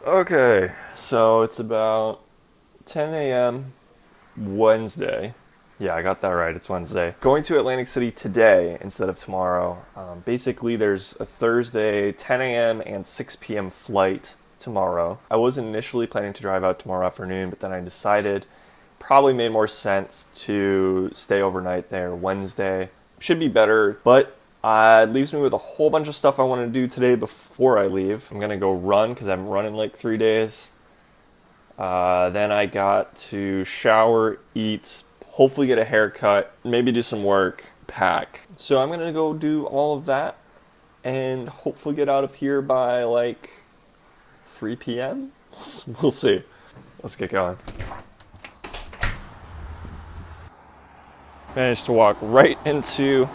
Okay, so it's about 10 a.m. Wednesday. Yeah, I got that right. It's Wednesday. Going to Atlantic City today instead of tomorrow. Basically, there's a Thursday 10 a.m. and 6 p.m. flight tomorrow. I wasn't initially planning to drive out tomorrow afternoon, but then I decided probably made more sense to stay overnight there Wednesday. Should be better, but it leaves me with a whole bunch of stuff I want to do today before I leave. I'm going to go run because I haven't run in like 3 days. Then I got to shower, eat, hopefully get a haircut, maybe do some work, pack. So I'm going to go do all of that and hopefully get out of here by like 3 p.m. We'll see. Let's get going. Managed to walk right into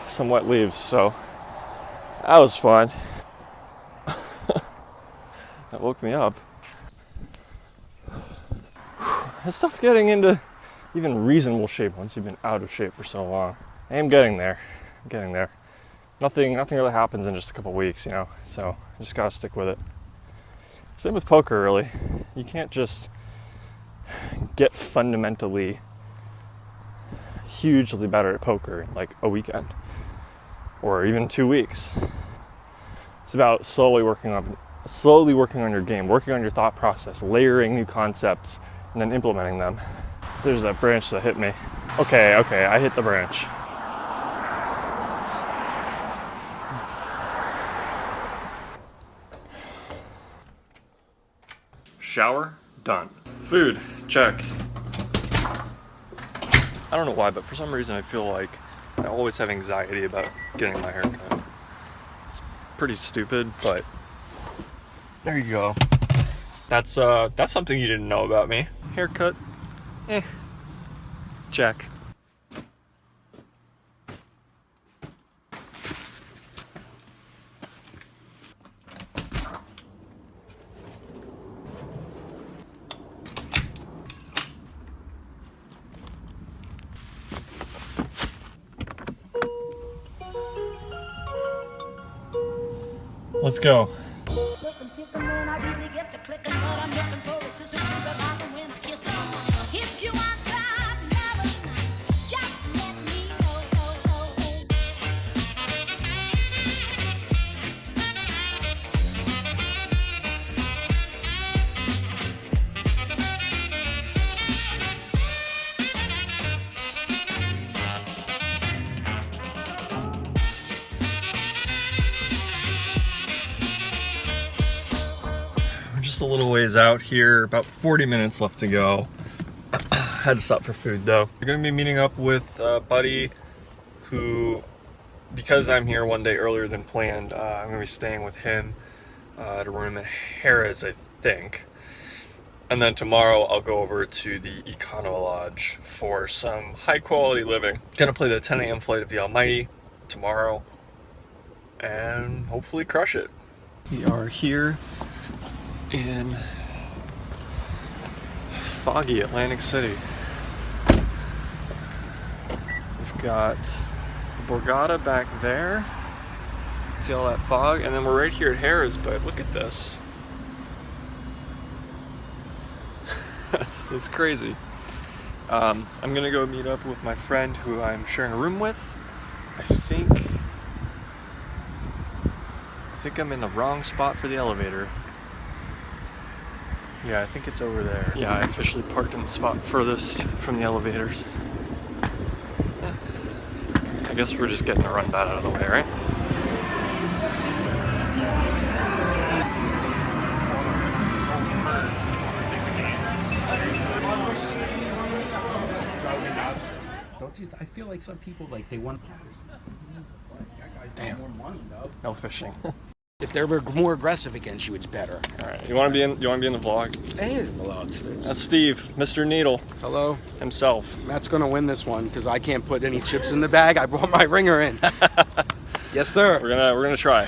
some wet leaves, so that was fun. That woke me up. It's tough getting into even reasonable shape once you've been out of shape for so long. I am getting there. I'm getting there. Nothing really happens in just a couple weeks, you know, so I just gotta stick with it. Same with poker, really. You can't just get fundamentally hugely better at poker in like a weekend or even 2 weeks. It's about slowly working on your game, working on your thought process, layering new concepts, and then implementing them. There's that branch that hit me. Okay, I hit the branch. Shower, done. Food, check. I don't know why, but for some reason I feel like I always have anxiety about getting my hair cut. It's pretty stupid, but there you go. That's something you didn't know about me. Haircut, check. Let's go. A little ways out here, about 40 minutes left to go. Had to stop for food though. We're gonna be meeting up with a buddy who, because I'm here one day earlier than planned, I'm gonna be staying with him at a room at Harrah's, I think. And then tomorrow I'll go over to the Econo Lodge for some high quality living. Gonna play the 10 a.m. flight of the Almighty tomorrow and hopefully crush it. We are here in foggy Atlantic City. We've got the Borgata back there. See all that fog? And then we're right here at Harrah's, but look at this. That's crazy. I'm gonna go meet up with my friend who I'm sharing a room with. I think I'm in the wrong spot for the elevator. Yeah, I think it's over there. Yeah, I officially parked in the spot furthest from the elevators. I guess we're just getting a run bat out of the way, right? Don't you? I feel like some people they want. Damn. More money, though. No fishing. If they were more aggressive against you, it's better. All right, you want to be in the vlog? Hey, vlog. That's Steve, Mr. Needle. Hello. Himself. Matt's gonna win this one because I can't put any chips in the bag. I brought my ringer in. Yes, sir. We're gonna try.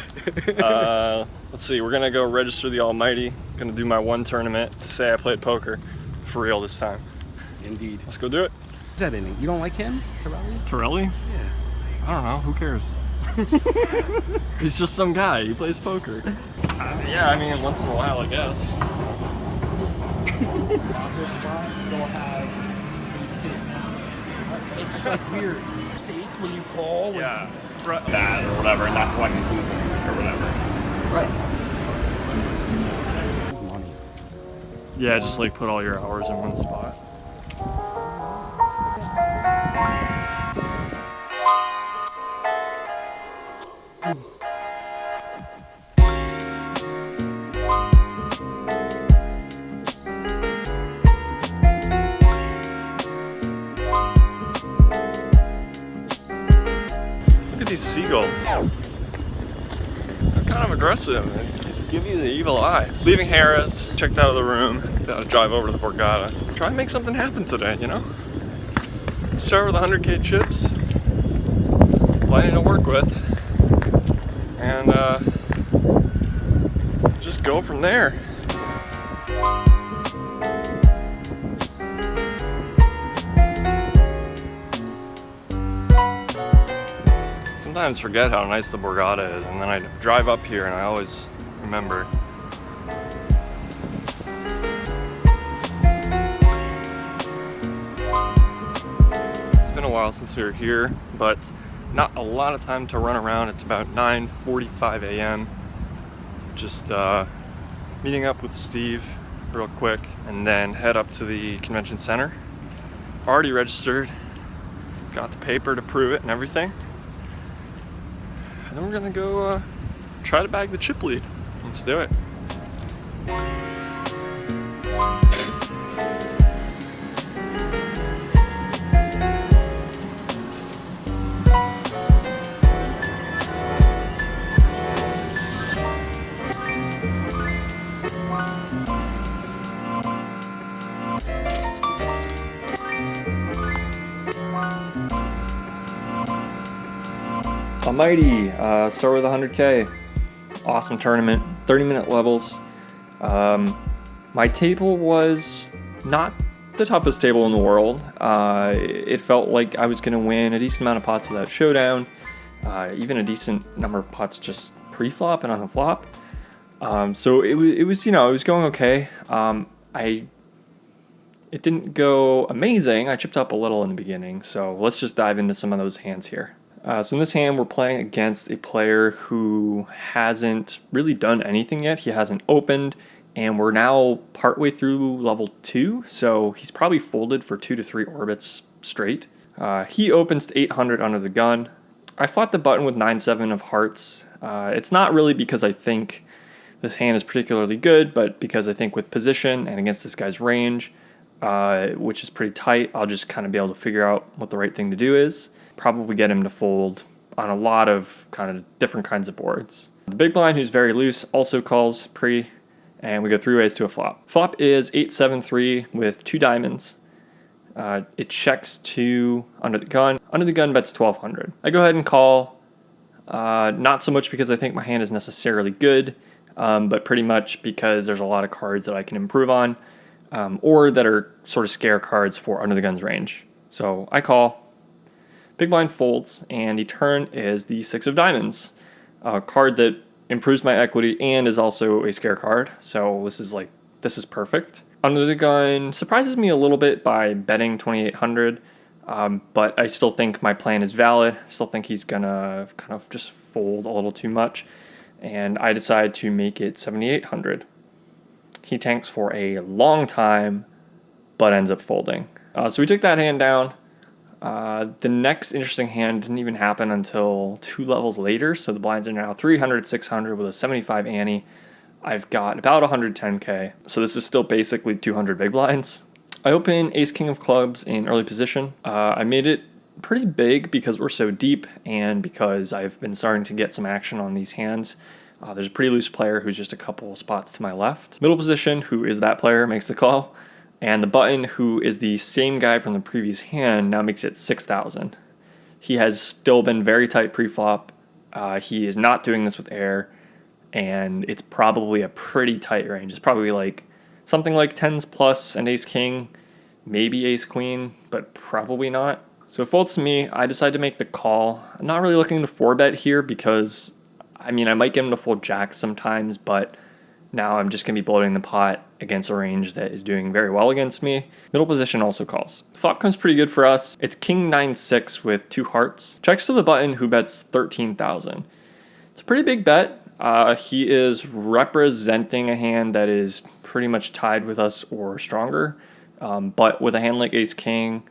Let's see. We're gonna go register the Almighty. Gonna do my one tournament to say I played poker for real this time. Indeed. Let's go do it. Is that in it? You don't like him, Torelli? Torelli? Yeah. I don't know. Who cares? He's just some guy. He plays poker. Yeah, I mean, once in a while, I guess. Poker spot, they'll have aces. It's like weird. Take when you call. Yeah, bad or whatever, and that's why he's losing or whatever. Right. Yeah, just like put all your hours in one spot. Look at these seagulls. They're kind of aggressive. They just give you the evil eye. Leaving Harrah's, checked out of the room. Gotta drive over to the Borgata. Try and make something happen today, you know? Start with 100K chips. Plenty to work with. And just go from there. Sometimes forget how nice the Borgata is, and then I drive up here and I always remember. It's been a while since we were here, but not a lot of time to run around. It's about 9:45 a.m. Just meeting up with Steve real quick and then head up to the convention center. Already registered, got the paper to prove it and everything. And then we're gonna go try to bag the chip lead. Let's do it. Almighty, start with 100K. Awesome tournament, 30-minute levels. My table was not the toughest table in the world. It felt like I was going to win a decent amount of pots without showdown, even a decent number of pots just pre-flop and on the flop. So it was you know, it was going okay. It didn't go amazing. I chipped up a little in the beginning, so let's just dive into some of those hands here. So in this hand, we're playing against a player who hasn't really done anything yet. He hasn't opened, and we're now partway through level 2, so he's probably folded for 2 to 3 orbits straight. He opens to 800 under the gun. I fought the button with 9-7 of hearts. It's not really because I think this hand is particularly good, but because I think with position and against this guy's range, which is pretty tight, I'll just kind of be able to figure out what the right thing to do is. Probably get him to fold on a lot of kind of different kinds of boards. The big blind, who's very loose, also calls pre, and we go 3 ways to a flop. Flop is 8-7-3 with 2 diamonds. It checks to under the gun. Under the gun bets 1200. I go ahead and call, not so much because I think my hand is necessarily good, but pretty much because there's a lot of cards that I can improve on, or that are sort of scare cards for under the gun's range. So I call. Big blind folds, and the turn is the 6 of diamonds, a card that improves my equity and is also a scare card. So this is perfect. Under the gun surprises me a little bit by betting 2800, but I still think my plan is valid. I still think he's gonna kind of just fold a little too much, and I decide to make it 7800. He tanks for a long time, but ends up folding. So we took that hand down. The next interesting hand didn't even happen until 2 levels later, so the blinds are now 300, 600 with a 75 ante. I've got about 110K, so this is still basically 200 big blinds. I open ace-king of clubs in early position. I made it pretty big because we're so deep and because I've been starting to get some action on these hands. There's a pretty loose player who's just a couple spots to my left. Middle position, who is that player, makes the call. And the button, who is the same guy from the previous hand, now makes it 6,000. He has still been very tight pre-flop. He is not doing this with air, and it's probably a pretty tight range. It's probably like something like 10s plus and ace-king, maybe ace-queen, but probably not. So it folds to me. I decide to make the call. I'm not really looking to 4-bet here because I mean, I might get him to fold jack sometimes, but now I'm just going to be bloating the pot against a range that is doing very well against me. Middle position also calls. The flop comes pretty good for us. It's king 9-6 with 2 hearts. Checks to the button, who bets 13,000. It's a pretty big bet. He is representing a hand that is pretty much tied with us or stronger. But with a hand like ace king,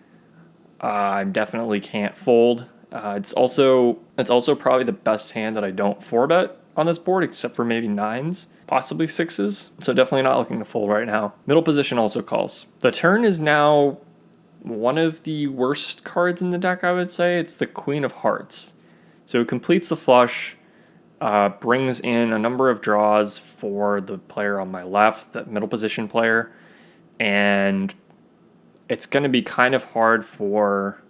I definitely can't fold. It's also probably the best hand that I don't 4-bet on this board, except for maybe 9s, possibly 6s. So definitely not looking to fold right now. Middle position also calls. The turn is now one of the worst cards in the deck, I would say. It's the Queen of Hearts. So it completes the flush, brings in a number of draws for the player on my left, the middle position player, and it's going to be kind of hard for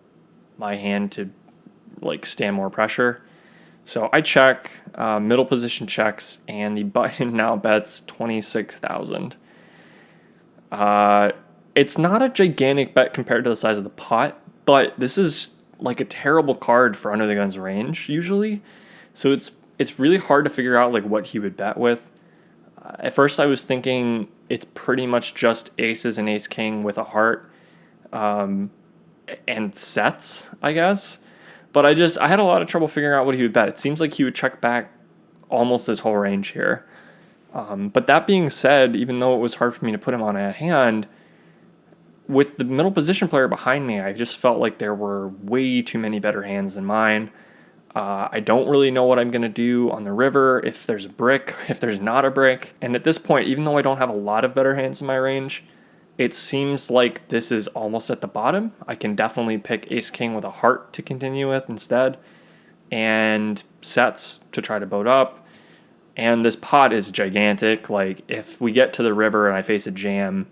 my hand to like stand more pressure. So I check, middle position checks, and the button now bets 26,000. It's not a gigantic bet compared to the size of the pot, but this is like a terrible card for under the guns range usually. So it's really hard to figure out like what he would bet with. At first I was thinking it's pretty much just aces and ace king with a heart, and sets, I guess. But I had a lot of trouble figuring out what he would bet. It seems like he would check back almost his whole range here. But that being said, even though it was hard for me to put him on a hand, with the middle position player behind me, I just felt like there were way too many better hands than mine. I don't really know what I'm going to do on the river, if there's a brick, if there's not a brick. And at this point, even though I don't have a lot of better hands in my range, it seems like this is almost at the bottom. I can definitely pick ace king with a heart to continue with instead, and sets to try to boat up. And this pot is gigantic. Like, if we get to the river and I face a jam,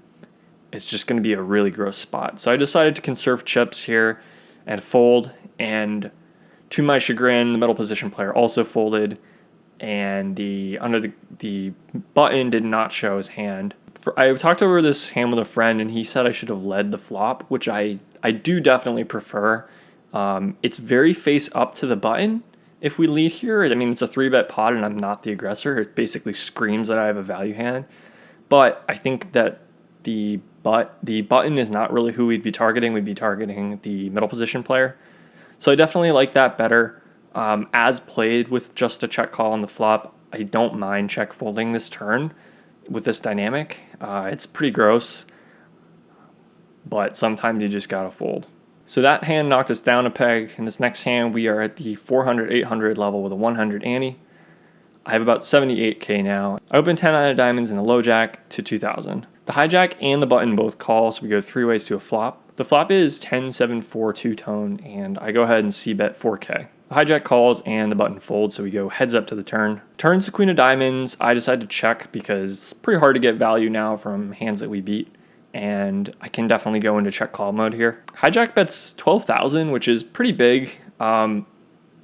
it's just going to be a really gross spot. So I decided to conserve chips here and fold, and to my chagrin, the middle position player also folded, and the button did not show his hand. I talked over this hand with a friend, and he said I should have led the flop, which I do definitely prefer. It's very face up to the button if we lead here. I mean, it's a 3-bet pot, and I'm not the aggressor. It basically screams that I have a value hand. But I think that the button is not really who we'd be targeting. We'd be targeting the middle position player. So I definitely like that better. As played with just a check call on the flop, I don't mind check folding this turn with this dynamic. It's pretty gross, but sometimes you just gotta fold. So that hand knocked us down a peg. In this next hand, we are at the 400-800 level with a 100 ante. I have about 78k now. I open 10 out of diamonds in the low jack to 2,000. The hijack and the button both call, so we go 3 ways to a flop. The flop is 10-7-4 two-tone, and I go ahead and c-bet 4k. The hijack calls and the button folds, so we go heads up to the turn. Turns the queen of diamonds. I decide to check because it's pretty hard to get value now from hands that we beat, and I can definitely go into check call mode here. Hijack bets 12,000, which is pretty big.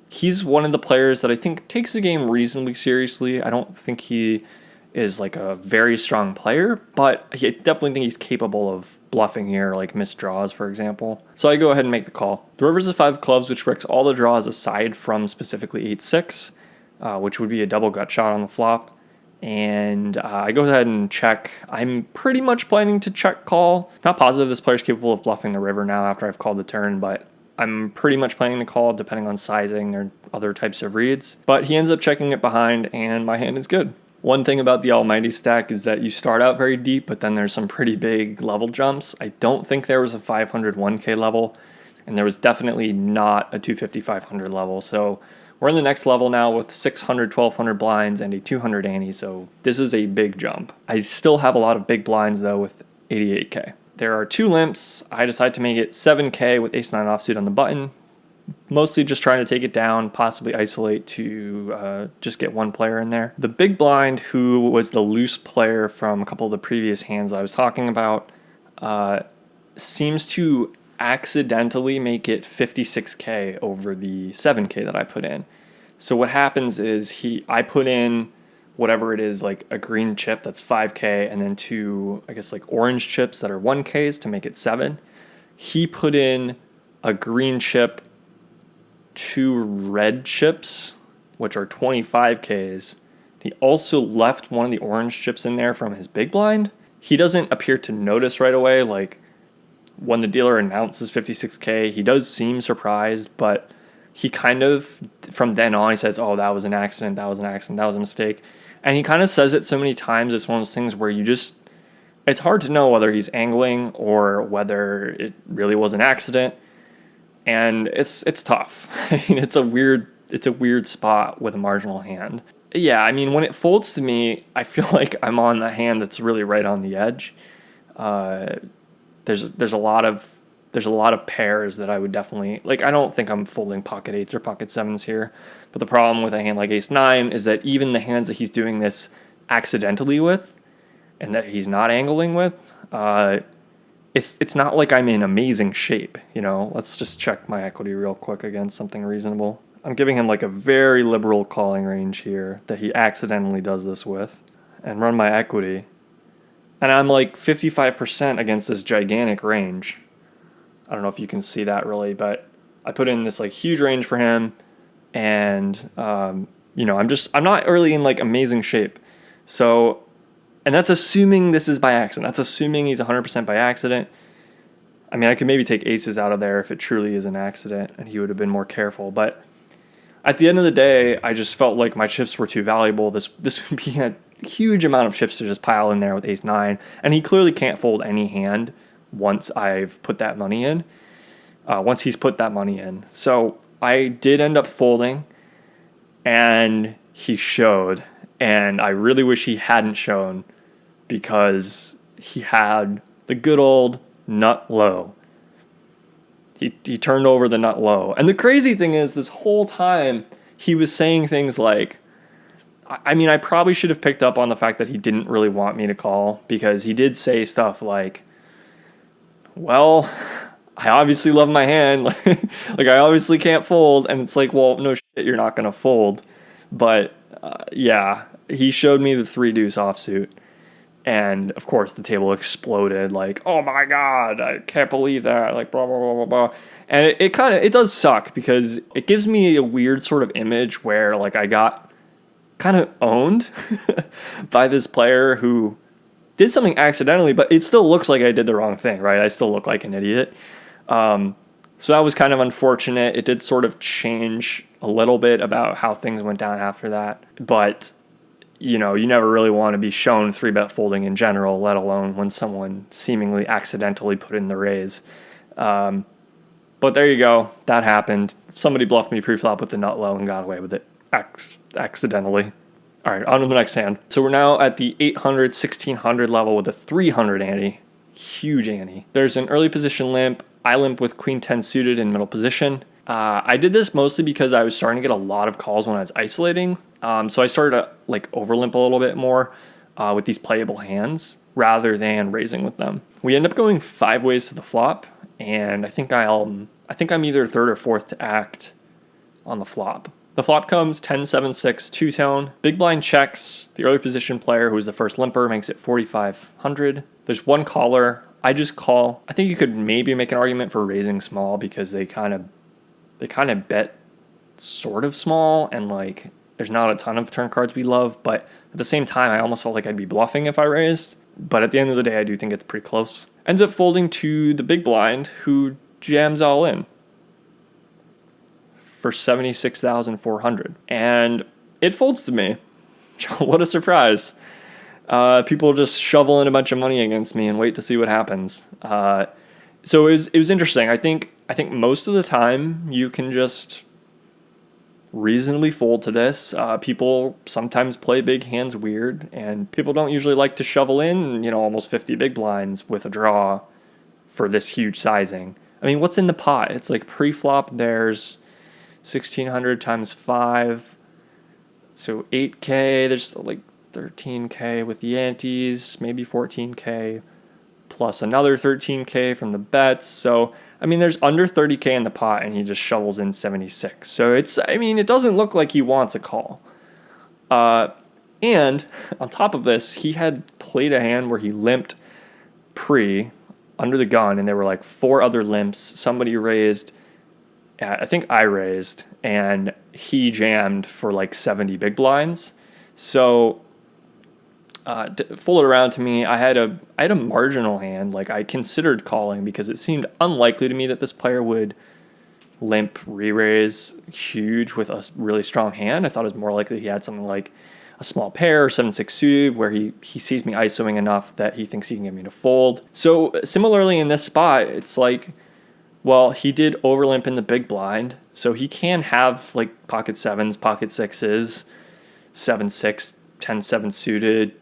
He's one of the players that I think takes the game reasonably seriously. I don't think he is like a very strong player, but I definitely think he's capable of bluffing here, like missed draws, for example. So I go ahead and make the call. The river's a 5 clubs, which breaks all the draws aside from specifically 8-6, which would be a double gut shot on the flop. And I go ahead and check. I'm pretty much planning to check call. Not positive this player's capable of bluffing the river now after I've called the turn, but I'm pretty much planning to call depending on sizing or other types of reads. But he ends up checking it behind, and my hand is good. One thing about the Almighty stack is that you start out very deep, but then there's some pretty big level jumps. I don't think there was a 500 1K level, and there was definitely not a 250 500 level. So we're in the next level now with 600 1200 blinds and a 200 ante, so this is a big jump. I still have a lot of big blinds though with 88k. There are 2 limps. I decide to make it 7k with ace-9 offsuit on the button. Mostly just trying to take it down, possibly isolate to just get one player in there. The big blind, who was the loose player from a couple of the previous hands I was talking about, seems to accidentally make it 56k over the 7k that I put in. So what happens is I put in whatever it is, like a green chip that's 5k, and then 2, I guess, like orange chips that are 1ks to make it 7. He put in a green chip, 2 red chips, which are 25Ks. He also left one of the orange chips in there from his big blind. He doesn't appear to notice right away. Like, when the dealer announces 56K, he does seem surprised, but he kind of, from then on, he says, oh, that was an accident, that was an accident, that was a mistake. And he kind of says it so many times, it's one of those things where it's hard to know whether he's angling or whether it really was an accident. And it's tough. I mean, it's a weird spot with a marginal hand. Yeah, I mean, when it folds to me, I feel like I'm on a hand that's really right on the edge. There's a lot of pairs that I would definitely like. I don't think I'm folding pocket eights or pocket sevens here, but the problem with a hand like ace nine is that even the hands that he's doing this accidentally with, and that he's not angling with, it's not like I'm in amazing shape. Let's just check my equity real quick against something reasonable. I'm giving him like a very liberal calling range here that he accidentally does this with, and run my equity. And I'm like 55% against this gigantic range. I don't know if you can see that really, but I put in this like huge range for him, and I'm not really in like amazing shape. So, and that's assuming this is by accident. That's assuming he's 100% by accident. I mean, I could maybe take aces out of there if it truly is an accident, and he would have been more careful. But at the end of the day, I just felt like my chips were too valuable. This would be a huge amount of chips to just pile in there with ace nine, and he clearly can't fold any hand once I've put that money in. Once he's put that money in, so I did end up folding, and he showed, and I really wish he hadn't shown because he had the good old nut low. He turned over the nut low, and the crazy thing is, this whole time he was saying things like, I mean, I probably should have picked up on the fact that he didn't really want me to call, because he did say stuff like, well, I obviously love my hand. Like, I obviously can't fold. And it's like, well, no shit, you're not going to fold. But, yeah, he showed me the 3 deuce offsuit. And, of course, the table exploded. Like, oh, my God, I can't believe that. Like, blah, blah, blah, blah, blah. And it does suck, because it gives me a weird sort of image where, like, I got kind of owned by this player who did something accidentally, but it still looks like I did the wrong thing, right? I still look like an idiot. So that was kind of unfortunate. It did sort of change a little bit about how things went down after that. But, you never really want to be shown 3-bet folding in general, let alone when someone seemingly accidentally put in the raise. But there you go. That happened. Somebody bluffed me pre-flop with the nut low and got away with it accidentally. All right, on to the next hand. So we're now at the 800, 1600 level with a 300 ante. Huge ante. There's an early position limp. I limp with queen 10 suited in middle position. I did this mostly because I was starting to get a lot of calls when I was isolating. So I started to like over limp a little bit more with these playable hands rather than raising with them. We end up going 5 ways to the flop, and I think I'm either third or fourth to act on the flop. The flop comes 10-7-6 two-tone. Big blind checks. The early position player, who is the first limper, makes it 4,500. There's one caller. I just call. I think you could maybe make an argument for raising small, because they kind of bet sort of small, and like there's not a ton of turn cards we love, but at the same time I almost felt like I'd be bluffing if I raised. But at the end of the day, I do think it's pretty close. Ends up folding to the big blind, who jams all in for 76,400. And it folds to me. What a surprise. People just shovel in a bunch of money against me and wait to see what happens. So it was interesting. I think most of the time you can just reasonably fold to this. People sometimes play big hands weird, and people don't usually like to shovel in, almost 50 big blinds with a draw for this huge sizing. I mean, what's in the pot? It's like pre-flop, there's 1,600 times 5, so 8K. There's like 13K with the antes, maybe 14K, plus another 13K from the bets. So, I mean, there's under 30K in the pot, and he just shovels in 76. So it doesn't look like he wants a call. And on top of this, he had played a hand where he limped pre under the gun, and there were like 4 other limps. Somebody raised I think I raised, and he jammed for like 70 big blinds. So fold it around to me. I had a marginal hand. Like, I considered calling because it seemed unlikely to me that this player would limp re-raise huge with a really strong hand. I thought it was more likely he had something like a small pair or 7-6 suited where he sees me ISOing enough that he thinks he can get me to fold. So similarly in this spot, it's like, well, he did overlimp in the big blind, so he can have like pocket sevens, pocket sixes, 7-6, 10-7 suited,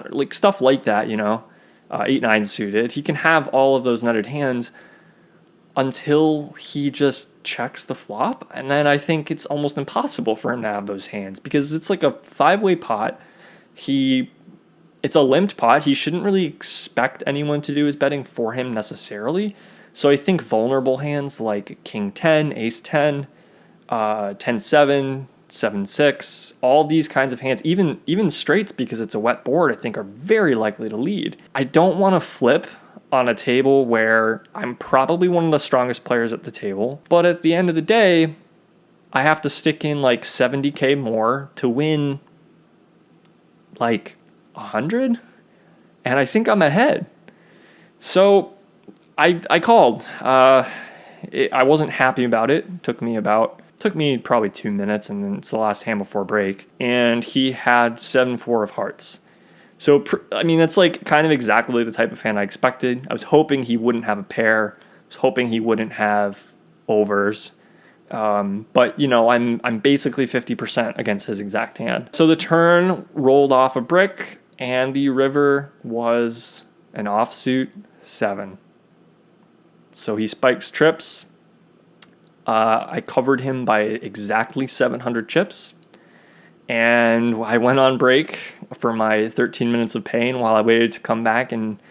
like stuff like that, 8-9 suited. He can have all of those nutted hands until he just checks the flop, and then I think it's almost impossible for him to have those hands because it's like a 5-way pot. It's a limped pot. He shouldn't really expect anyone to do his betting for him necessarily. So I think vulnerable hands like King 10, Ace 10, 10-7, 7-6, all these kinds of hands, even straights because it's a wet board, I think are very likely to lead. I don't want to flip on a table where I'm probably one of the strongest players at the table, but at the end of the day, I have to stick in like 70K more to win like 100, and I think I'm ahead. So I called. I wasn't happy about it. It took me probably 2 minutes, and then it's the last hand before break. And he had 7-4 of hearts. So, I mean, that's like kind of exactly the type of hand I expected. I was hoping he wouldn't have a pair. I was hoping he wouldn't have overs. But, I'm basically 50% against his exact hand. So the turn rolled off a brick, and the river was an offsuit 7. So he spikes trips. I covered him by exactly 700 chips. And I went on break for my 13 minutes of pain while I waited to come back and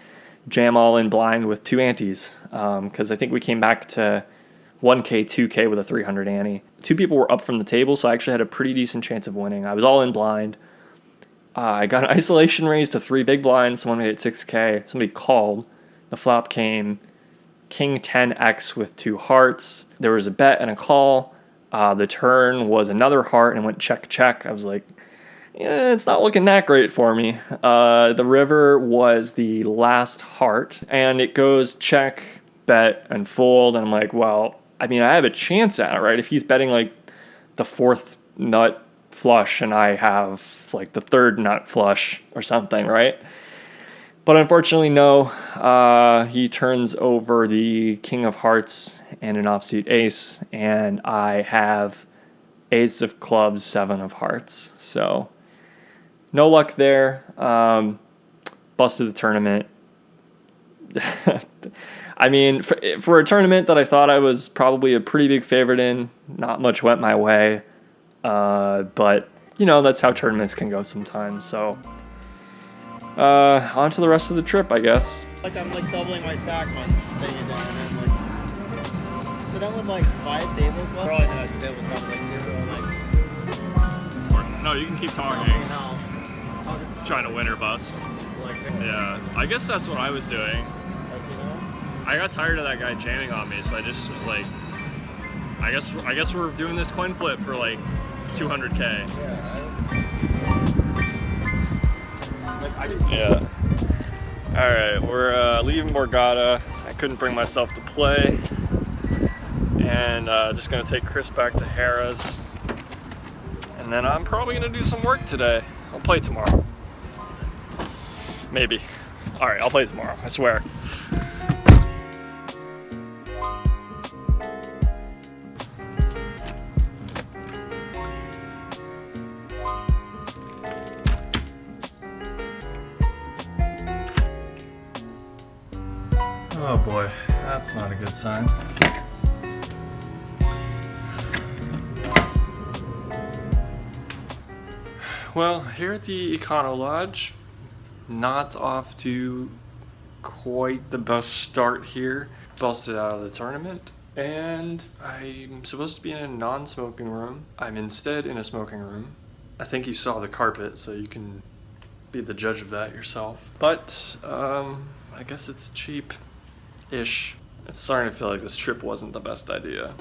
jam all in blind with 2 antes. Because I think we came back to 1K, 2K with a 300 ante. 2 people were up from the table, so I actually had a pretty decent chance of winning. I was all in blind. I got an isolation raise to 3 big blinds. Someone made it 6K. Somebody called. The flop came King 10X with 2 hearts. There was a bet and a call. The turn was another heart and went check, check. I was like, yeah, it's not looking that great for me. The river was the last heart, and it goes check, bet, and fold. And I'm like, well, I mean, I have a chance at it, right? If he's betting like the 4th nut flush and I have like the 3rd nut flush or something, right? But unfortunately, no. He turns over the King of Hearts and an offsuit ace, and I have Ace of Clubs, 7 of Hearts. So no luck there. Busted the tournament. I mean, for a tournament that I thought I was probably a pretty big favorite in, not much went my way. But, that's how tournaments can go sometimes. So on to the rest of the trip, I guess. Like I'm like doubling my stack on staying in down, and then like so then with like 5 tables left. Probably not table No, you can keep talking. Trying to win or bust. Yeah, I guess that's what I was doing. I got tired of that guy jamming on me, so I just was like, I guess we're doing this coin flip for like 200K. Yeah. All right, we're leaving Borgata. I couldn't bring myself to play, and just gonna take Chris back to Harrah's, and then I'm probably gonna do some work today. I'll play tomorrow. Maybe. All right, I'll play tomorrow. I swear. Oh boy, that's not a good sign. Well, here at the Econo Lodge, not off to quite the best start here. Busted out of the tournament, and I'm supposed to be in a non-smoking room. I'm instead in a smoking room. I think you saw the carpet, so you can be the judge of that yourself. But, I guess it's cheap. Ish. It's starting to feel like this trip wasn't the best idea.